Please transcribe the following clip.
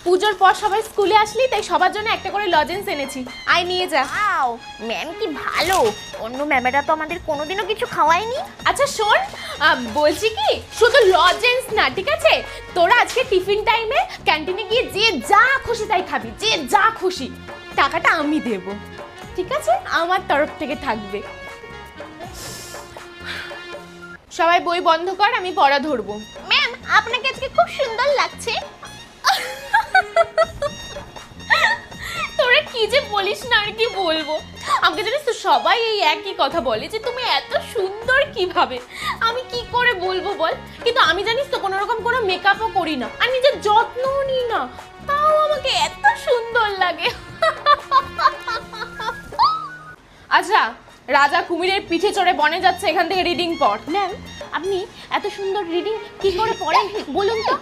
পুজোর পর সবাই স্কুলে আসলি, তাই সবার জন্য একটা করে লজেন্স এনেছি, আয় নিয়ে যা। ওয়াও, ম্যাম কি ভালো। অন্য ম্যামেরা তো আমাদের কোনোদিনও কিছু খাওয়ায়নি। আচ্ছা শোন, বলছি কি, শুধু লজেন্স না, ঠিক আছে? তোরা আজকে টিফিন টাইমে ক্যান্টিনে গিয়ে যে যা খুশি তাই খাবি, যে যা খুশি। টাকাটা আমি দেব, ঠিক আছে? আমার তরফ থেকে থাকবে। সবাই বই বন্ধ কর, আমি পড়া ধরবো। ম্যাম, আপনাকে আজকে খুব সুন্দর লাগছে। তোরা কি যে বলিস না, আর কি বলবো। আমাকে জানিস তো সবাই এই একই কথা বলে যে তুমি এত সুন্দর কিভাবে। আমি কি করে বলবো বল? কিন্তু আমি জানিস তো কোনো রকম কোনো মেকআপও করি না, আর নিজের যত্নও নিই না, তাও আমাকে এত সুন্দর লাগে। আচ্ছা, রাজা কুমিরের পিঠে চড়ে বনে যাচ্ছে, এখান থেকে রিডিং পড়। ম্যাম, আপনি এত সুন্দর রিডিং কি করে পড়েন বলুন তো।